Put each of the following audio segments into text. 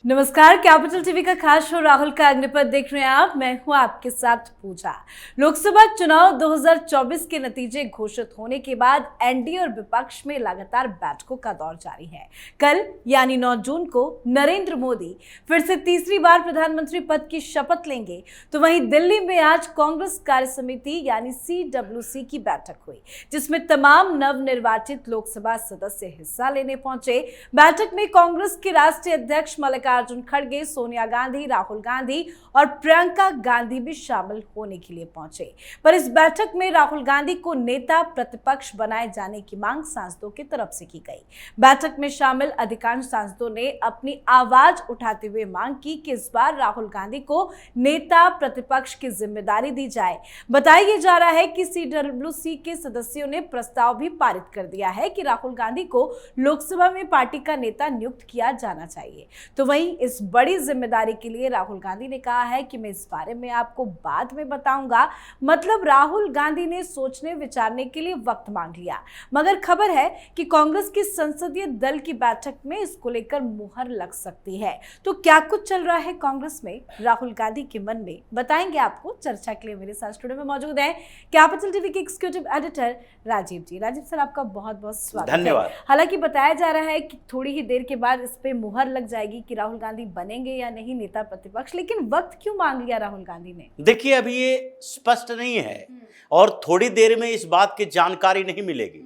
नमस्कार, capital TV का खास शो राहुल का अग्निपथ देख रहे हैं आप। मैं हूं आपके साथ पूजा। लोकसभा चुनाव 2024 के नतीजे घोषित होने के बाद एनडीए और विपक्ष में लगातार बैठकों का दौर जारी है। कल यानी 9 जून को नरेंद्र मोदी फिर से तीसरी बार प्रधानमंत्री पद की शपथ लेंगे, तो वहीं दिल्ली में आज कांग्रेस कार्य समिति यानी CWC की बैठक हुई, जिसमें तमाम नवनिर्वाचित लोकसभा सदस्य हिस्सा लेने पहुंचे। बैठक में कांग्रेस के राष्ट्रीय अध्यक्ष मल्लिकार्जुन खड़गे, सोनिया गांधी, राहुल गांधी और प्रियंका गांधी भी शामिल होने के लिए पहुंचे। पर इस बैठक में राहुल गांधी को नेता प्रतिपक्ष बनाए जाने की मांग सांसदों की तरफ से की गई। बैठक में शामिल अधिकांश सांसदों ने अपनी आवाज उठाते हुए मांग की कि इस बार राहुल गांधी को नेता प्रतिपक्ष की जिम्मेदारी दी जाए। बताया जा रहा है कि CWC के सदस्यों ने प्रस्ताव भी पारित कर दिया है कि राहुल गांधी को लोकसभा में पार्टी का नेता नियुक्त किया जाना चाहिए। तो वहीं इस बड़ी जिम्मेदारी के लिए राहुल गांधी ने कहा है कि मैं इस बारे में आपको बाद में बताऊंगा। मतलब राहुल गांधी ने सोचने विचारने के लिए वक्त मांग लिया। मगर खबर है कि कांग्रेस की संसदीय दल की बैठक में इसको लेकर मुहर लग सकती है। तो क्या कुछ चल रहा है कांग्रेस में, राहुल गांधी के मन में, बताएंगे आपको। चर्चा के लिए मेरे साथ स्टूडियो में मौजूद है कैपिटल टीवी के एग्जीक्यूटिव एडिटर राजीव जी। राजीव सर, आपका बहुत बहुत स्वागत है। धन्यवाद। हालांकि बताया जा रहा है कि थोड़ी ही देर के बाद इस पे मुहर लग जाएगी कि राहुल गांधी बनेंगे या नहीं नेता प्रतिपक्ष, लेकिन वक्त क्यों मांग लिया राहुल गांधी ने? देखिए, अभी ये स्पष्ट नहीं है और थोड़ी देर में इस बात की जानकारी नहीं मिलेगी।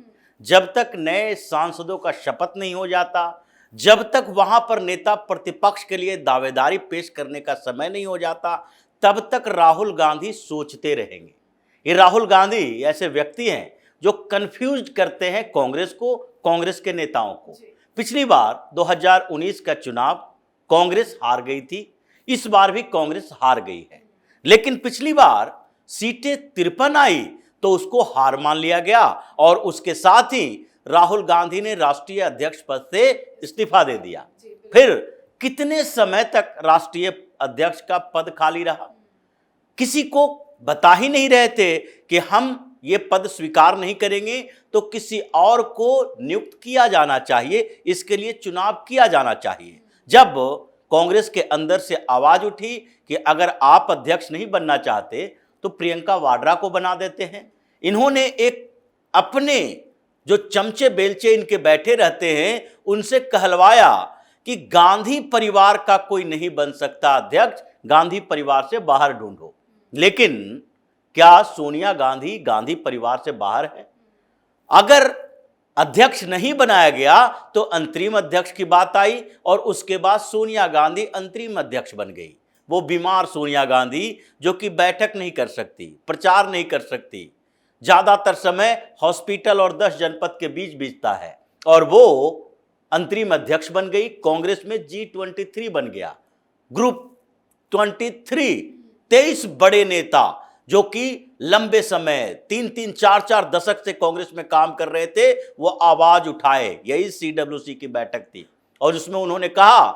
जब तक नए सांसदों का शपथ नहीं हो जाता, जब तक वहां पर नेता प्रतिपक्ष के लिए दावेदारी पेश करने का समय नहीं हो जाता, तब तक राहुल गांधी सोचते रहेंगे। ये राहुल गांधी ऐसे व्यक्ति हैं जो कंफ्यूज करते हैं कांग्रेस को, कांग्रेस के नेताओं को। पिछली बार 2019 का चुनाव कांग्रेस हार गई थी, इस बार भी कांग्रेस हार गई है। लेकिन पिछली बार सीटें 53 आई तो उसको हार मान लिया गया और उसके साथ ही राहुल गांधी ने राष्ट्रीय अध्यक्ष पद से इस्तीफा दे दिया। फिर कितने समय तक राष्ट्रीय अध्यक्ष का पद खाली रहा। किसी को बता ही नहीं रहे थे कि हम ये पद स्वीकार नहीं करेंगे, तो किसी और को नियुक्त किया जाना चाहिए, इसके लिए चुनाव किया जाना चाहिए। जब कांग्रेस के अंदर से आवाज उठी कि अगर आप अध्यक्ष नहीं बनना चाहते तो प्रियंका वाड्रा को बना देते हैं, इन्होंने एक अपने जो चमचे बेलचे इनके बैठे रहते हैं उनसे कहलवाया कि गांधी परिवार का कोई नहीं बन सकता अध्यक्ष, गांधी परिवार से बाहर ढूंढो। लेकिन क्या सोनिया गांधी गांधी परिवार से बाहर है? अगर अध्यक्ष नहीं बनाया गया तो अंतरिम अध्यक्ष की बात आई और उसके बाद सोनिया गांधी अंतरिम अध्यक्ष बन गई। वो बीमार सोनिया गांधी जो कि बैठक नहीं कर सकती, प्रचार नहीं कर सकती, ज्यादातर समय हॉस्पिटल और 10 जनपद के बीच बीतता है, और वो अंतरिम अध्यक्ष बन गई। कांग्रेस में G23 बन गया, ग्रुप 23, 23 बड़े नेता जो कि लंबे समय 3-3, 4-4 दशक से कांग्रेस में काम कर रहे थे, वो आवाज उठाए। यही CWC की बैठक थी और उसमें उन्होंने कहा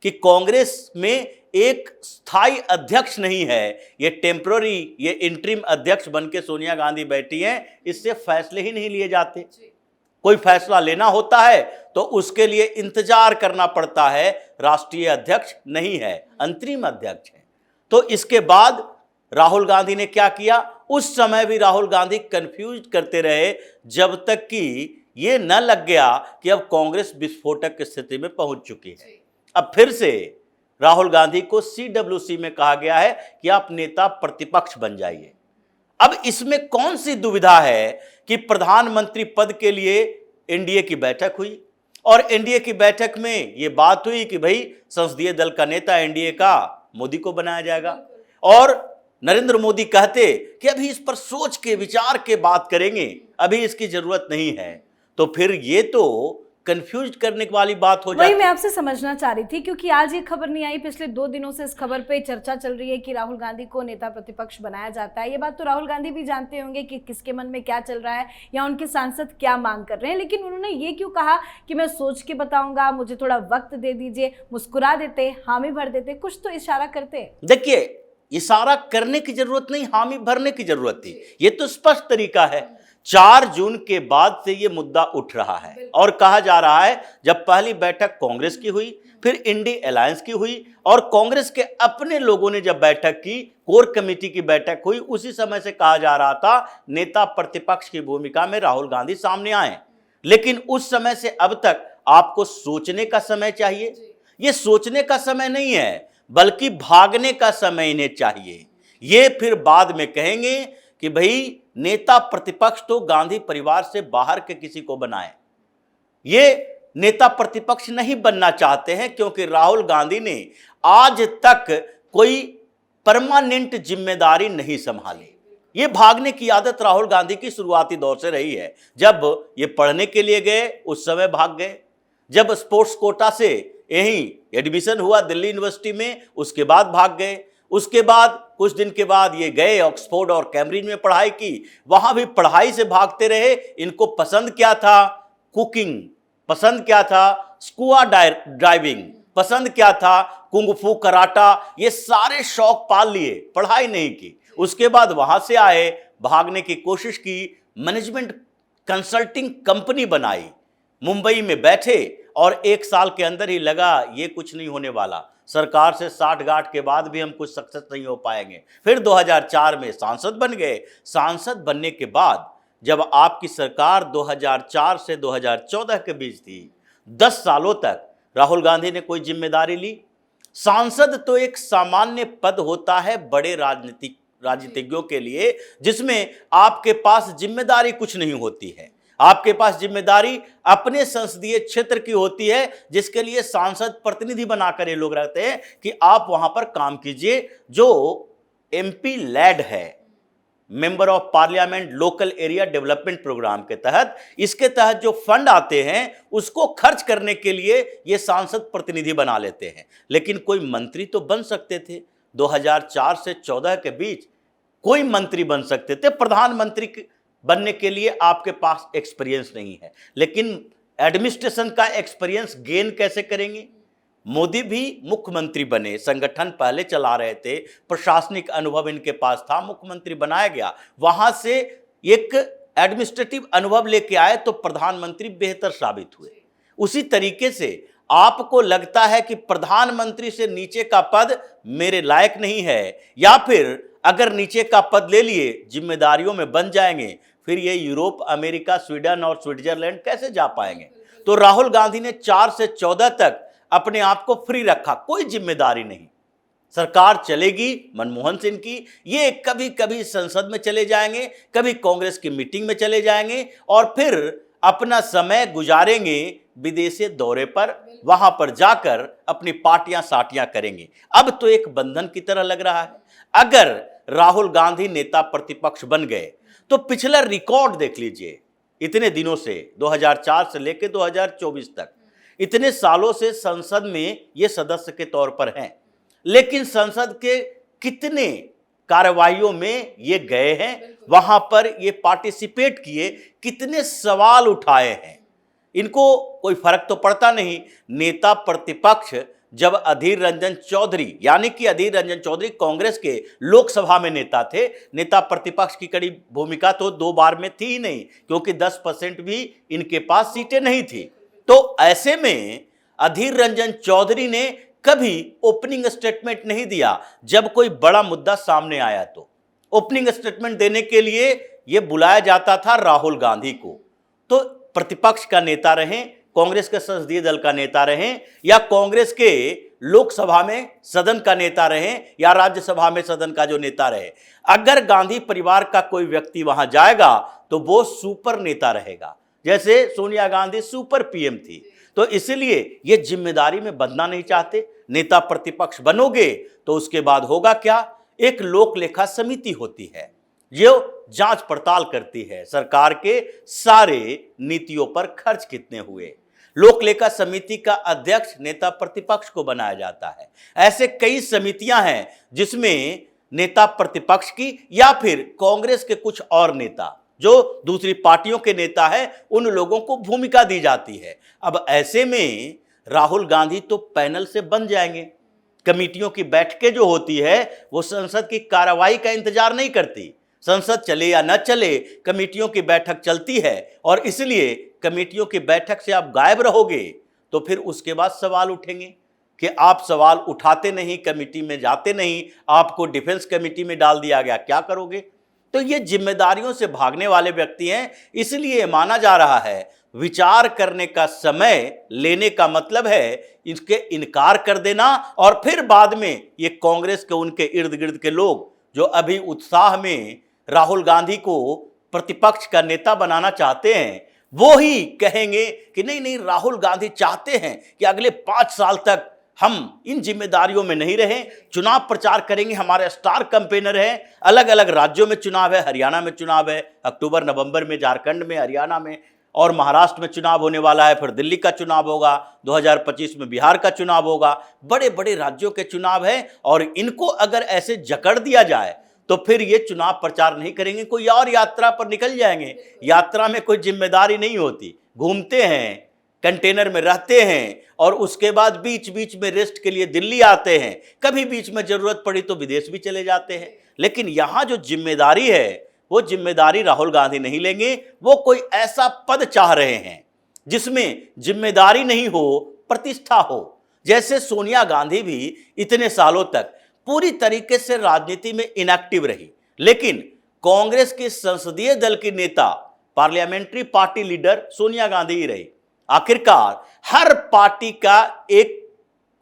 कि कांग्रेस में एक स्थायी अध्यक्ष नहीं है, ये टेम्पररी, ये इंटरिम अध्यक्ष बनके सोनिया गांधी बैठी हैं, इससे फैसले ही नहीं लिए जाते। कोई फैसला लेना होता है तो उसके लिए इंतजार करना पड़ता है। राष्ट्रीय अध्यक्ष नहीं है, अंतरिम अध्यक्ष है। तो इसके बाद राहुल गांधी ने क्या किया? उस समय भी राहुल गांधी कंफ्यूज करते रहे जब तक कि ये न लग गया कि अब कांग्रेस विस्फोटक की स्थिति में पहुंच चुकी है। अब फिर से राहुल गांधी को CWC में कहा गया है कि आप नेता प्रतिपक्ष बन जाइए। अब इसमें कौन सी दुविधा है कि प्रधानमंत्री पद के लिए एनडीए की बैठक हुई और एनडीए की बैठक में यह बात हुई कि भाई संसदीय दल का नेता एनडीए का मोदी को बनाया जाएगा, और नरेंद्र मोदी कहते कि अभी इस पर सोच के विचार के बात करेंगे, अभी इसकी जरूरत नहीं है। तो फिर ये तो कंफ्यूज करने वाली बात हो जाती। वही मैं आपसे समझना चाह रही थी, क्योंकि आज ये खबर नहीं आई, पिछले 2 दिनों से इस खबर पे चर्चा चल रही है कि राहुल गांधी को नेता प्रतिपक्ष बनाया जाता है। ये बात तो राहुल गांधी भी जानते होंगे कि किसके मन में क्या चल रहा है या उनके सांसद क्या मांग कर रहे हैं, लेकिन उन्होंने ये क्यों कहा कि मैं सोच के बताऊंगा, मुझे थोड़ा वक्त दे दीजिए, मुस्कुरा देते, हामी भर देते, कुछ तो इशारा करते। देखिए, इशारा करने की जरूरत नहीं, हामी भरने की जरूरत थी। ये तो स्पष्ट तरीका है। 4 जून के बाद से ये मुद्दा उठ रहा है और कहा जा रहा है जब पहली बैठक कांग्रेस की हुई फिर इंडी अलायंस की हुई और कांग्रेस के अपने लोगों ने जब बैठक की, कोर कमेटी की बैठक हुई, उसी समय से कहा जा रहा था नेता प्रतिपक्ष की भूमिका में राहुल गांधी सामने आए। लेकिन उस समय से अब तक आपको सोचने का समय चाहिए। ये सोचने का समय नहीं है, बल्कि भागने का समय इन्हें चाहिए। ये फिर बाद में कहेंगे कि भाई नेता प्रतिपक्ष तो गांधी परिवार से बाहर के किसी को बनाए। ये नेता प्रतिपक्ष नहीं बनना चाहते हैं, क्योंकि राहुल गांधी ने आज तक कोई परमानेंट जिम्मेदारी नहीं संभाली। ये भागने की आदत राहुल गांधी की शुरुआती दौर से रही है। जब ये पढ़ने के लिए गए उस समय भाग गए, जब स्पोर्ट्स कोटा से यहीं एडमिशन हुआ दिल्ली यूनिवर्सिटी में उसके बाद भाग गए, उसके बाद कुछ दिन के बाद ये गए ऑक्सफोर्ड और कैम्ब्रिज में पढ़ाई की, वहां भी पढ़ाई से भागते रहे। इनको पसंद क्या था? कुकिंग। पसंद क्या था? Scuba driving. पसंद क्या था? Kung fu, karate. ये सारे शौक पाल लिए, पढ़ाई नहीं की। उसके बाद वहां से आए, भागने की कोशिश की, मैनेजमेंट कंसल्टिंग कंपनी बनाई, मुंबई में बैठे और 1 साल के अंदर ही लगा ये कुछ नहीं होने वाला, सरकार से साठगांठ के बाद भी हम कुछ सक्सेस नहीं हो पाएंगे। फिर 2004 में सांसद बन गए। सांसद बनने के बाद जब आपकी सरकार 2004 से 2014 के बीच थी, 10 सालों तक राहुल गांधी ने कोई जिम्मेदारी ली? सांसद तो एक सामान्य पद होता है बड़े राजनीतिज्ञों के लिए, जिसमें आपके पास जिम्मेदारी कुछ नहीं होती है। आपके पास जिम्मेदारी अपने संसदीय क्षेत्र की होती है, जिसके लिए सांसद प्रतिनिधि बनाकर ये लोग रहते हैं कि आप वहां पर काम कीजिए। जो एमपी लैड है, member of parliament local area development programme के तहत, इसके तहत जो फंड आते हैं उसको खर्च करने के लिए ये सांसद प्रतिनिधि बना लेते हैं। लेकिन कोई मंत्री तो बन सकते थे। 2004 से 14 के बीच कोई मंत्री बन सकते थे। प्रधानमंत्री बनने के लिए आपके पास एक्सपीरियंस नहीं है, लेकिन एडमिनिस्ट्रेशन का एक्सपीरियंस गेन कैसे करेंगे? मोदी भी मुख्यमंत्री बने, संगठन पहले चला रहे थे, प्रशासनिक अनुभव इनके पास था, मुख्यमंत्री बनाया गया, वहां से एक एडमिनिस्ट्रेटिव अनुभव लेके आए तो प्रधानमंत्री बेहतर साबित हुए। उसी तरीके से आपको लगता है कि प्रधानमंत्री से नीचे का पद मेरे लायक नहीं है, या फिर अगर नीचे का पद ले लिए जिम्मेदारियों में बन जाएंगे, फिर ये यूरोप, अमेरिका, स्वीडन और स्विट्जरलैंड कैसे जा पाएंगे? तो राहुल गांधी ने 4 से 14 तक अपने आप को फ्री रखा, कोई जिम्मेदारी नहीं। सरकार चलेगी मनमोहन सिंह की, ये कभी कभी संसद में चले जाएंगे, कभी कांग्रेस की मीटिंग में चले जाएंगे और फिर अपना समय गुजारेंगे विदेशी दौरे पर, वहां पर जाकर अपनी पार्टियां साटियां करेंगे। अब तो एक बंधन की तरह लग रहा है। अगर राहुल गांधी नेता प्रतिपक्ष बन गए तो पिछला रिकॉर्ड देख लीजिए, इतने दिनों से 2004 से लेकर 2024 तक, इतने सालों से संसद में ये सदस्य के तौर पर हैं, लेकिन संसद के कितने कार्रवाइयों में ये गए हैं, वहां पर ये पार्टिसिपेट किए, कितने सवाल उठाए हैं, इनको कोई फर्क तो पड़ता नहीं। नेता प्रतिपक्ष जब अधीर रंजन चौधरी, यानी कि अधीर रंजन चौधरी कांग्रेस के लोकसभा में नेता थे, नेता प्रतिपक्ष की कड़ी भूमिका तो 2 बार में थी ही नहीं, क्योंकि 10% भी इनके पास सीटें नहीं थी। तो ऐसे में अधीर रंजन चौधरी ने कभी ओपनिंग स्टेटमेंट नहीं दिया। जब कोई बड़ा मुद्दा सामने आया तो ओपनिंग स्टेटमेंट देने के लिए यह बुलाया जाता था राहुल गांधी को। तो प्रतिपक्ष का नेता रहें, कांग्रेस के संसदीय दल का नेता रहें, या कांग्रेस के लोकसभा में सदन का नेता रहें, या राज्यसभा में सदन का जो नेता रहे, अगर गांधी परिवार का कोई व्यक्ति वहां जाएगा तो वो सुपर नेता रहेगा, जैसे सोनिया गांधी सुपर पीएम थी। तो इसलिए ये जिम्मेदारी में बंधना नहीं चाहते। नेता प्रतिपक्ष बनोगे तो उसके बाद होगा क्या? एक लोक लेखा समिति होती है जो जांच पड़ताल करती है सरकार के सारे नीतियों पर खर्च कितने हुए। लोक लेखा समिति का अध्यक्ष नेता प्रतिपक्ष को बनाया जाता है। ऐसे कई समितियां हैं जिसमें नेता प्रतिपक्ष की या फिर कांग्रेस के कुछ और नेता जो दूसरी पार्टियों के नेता है, उन लोगों को भूमिका दी जाती है। अब ऐसे में राहुल गांधी तो पैनल से बन जाएंगे। कमेटियों की बैठकें जो होती है वो संसद की कार्रवाई का इंतजार नहीं करती। संसद चले या न चले, कमेटियों की बैठक चलती है, और इसलिए कमेटियों की बैठक से आप गायब रहोगे तो फिर उसके बाद सवाल उठेंगे। कि आप सवाल उठाते नहीं, कमेटी में जाते नहीं, आपको डिफेंस कमेटी में डाल दिया गया, क्या करोगे? तो ये जिम्मेदारियों से भागने वाले व्यक्ति हैं। इसलिए माना जा रहा है विचार करने का समय लेने का मतलब है इसके इनकार कर देना, और फिर बाद में ये कांग्रेस के उनके इर्द गिर्द के लोग जो अभी उत्साह में राहुल गांधी को प्रतिपक्ष का नेता बनाना चाहते हैं, वो ही कहेंगे कि नहीं नहीं, राहुल गांधी चाहते हैं कि अगले 5 साल तक हम इन जिम्मेदारियों में नहीं रहें, चुनाव प्रचार करेंगे, हमारे स्टार कैंपेनर है, अलग अलग राज्यों में चुनाव है, हरियाणा में चुनाव है अक्टूबर नवंबर में, झारखंड में, हरियाणा में और महाराष्ट्र में चुनाव होने वाला है, फिर दिल्ली का चुनाव होगा, 2025 में बिहार का चुनाव होगा, बड़े बड़े राज्यों के चुनाव है। और इनको अगर ऐसे जकड़ दिया जाए तो फिर ये चुनाव प्रचार नहीं करेंगे, कोई और यात्रा पर निकल जाएंगे। यात्रा में कोई जिम्मेदारी नहीं होती, घूमते हैं, कंटेनर में रहते हैं और उसके बाद बीच बीच में रेस्ट के लिए दिल्ली आते हैं, कभी बीच में जरूरत पड़ी तो विदेश भी चले जाते हैं। लेकिन यहां जो जिम्मेदारी है वो जिम्मेदारी राहुल गांधी नहीं लेंगे। वो कोई ऐसा पद चाह रहे हैं जिसमें जिम्मेदारी नहीं हो, प्रतिष्ठा हो। जैसे सोनिया गांधी भी इतने सालों तक पूरी तरीके से राजनीति में इनएक्टिव रही, लेकिन कांग्रेस के संसदीय दल की नेता, parliamentary party leader Sonia Gandhi ही रही। आखिरकार हर पार्टी का एक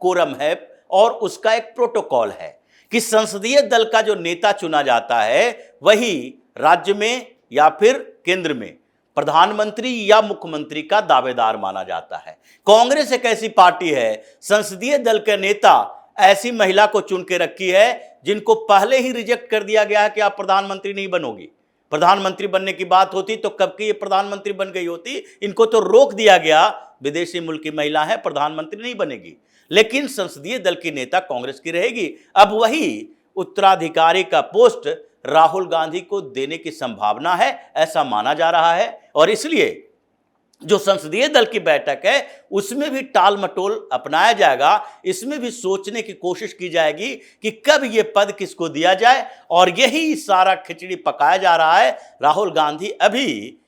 कोरम है और उसका एक प्रोटोकॉल है कि संसदीय दल का जो नेता चुना जाता है वही राज्य में या फिर केंद्र में प्रधानमंत्री या मुख्यमंत्री का दावेदार माना जाता है। कांग्रेस एक ऐसी पार्टी है, संसदीय दल के नेता ऐसी महिला को चुन के रखी है जिनको पहले ही रिजेक्ट कर दिया गया है कि आप प्रधानमंत्री नहीं बनोगी। प्रधानमंत्री बनने की बात होती तो कब की ये प्रधानमंत्री बन गई होती। इनको तो रोक दिया गया, विदेशी मुल्क की महिला है, प्रधानमंत्री नहीं बनेगी। लेकिन संसदीय दल की नेता कांग्रेस की रहेगी। अब वही उत्तराधिकारी का पोस्ट राहुल गांधी को देने की संभावना है, ऐसा माना जा रहा है। और इसलिए जो संसदीय दल की बैठक है उसमें भी टाल मटोल अपनाया जाएगा। इसमें भी सोचने की कोशिश की जाएगी कि कब ये पद किसको दिया जाए, और यही सारा खिचड़ी पकाया जा रहा है। राहुल गांधी अभी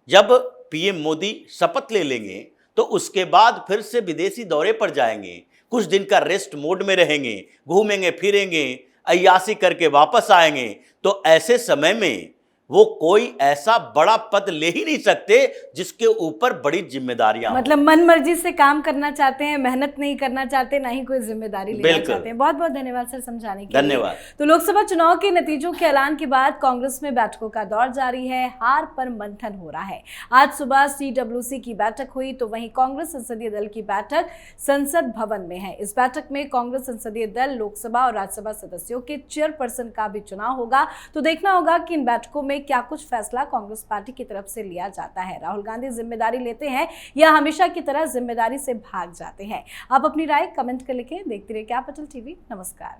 जब पीएम मोदी शपथ ले लेंगे तो उसके बाद फिर से विदेशी दौरे पर जाएंगे, कुछ दिन का रेस्ट मोड में रहेंगे, घूमेंगे फिरेंगे, अय्यासी करके वापस आएंगे। तो ऐसे समय में वो कोई ऐसा बड़ा पद ले ही नहीं सकते जिसके ऊपर बड़ी जिम्मेदारियां हों। मतलब मन मर्जी से काम करना चाहते हैं, मेहनत नहीं करना चाहते, ना ही कोई जिम्मेदारी लेना चाहते हैं। बहुत बहुत धन्यवाद सर समझाने के लिए। धन्यवाद। तो लोकसभा चुनाव के नतीजों के ऐलान के बाद कांग्रेस में बैठकों का दौर जारी है, हार पर मंथन हो रहा है। आज सुबह CWC की बैठक हुई तो वहीं कांग्रेस संसदीय दल की बैठक संसद भवन में है। इस बैठक में कांग्रेस संसदीय दल लोकसभा और राज्यसभा सदस्यों के चेयरपर्सन का भी चुनाव होगा। तो देखना होगा कि इन बैठकों में क्या कुछ फैसला कांग्रेस पार्टी की तरफ से लिया जाता है। राहुल गांधी जिम्मेदारी लेते हैं या हमेशा की तरह जिम्मेदारी से भाग जाते हैं? आप अपनी राय कमेंट कर लिखें। देखते रहिए कैपिटल टीवी। नमस्कार।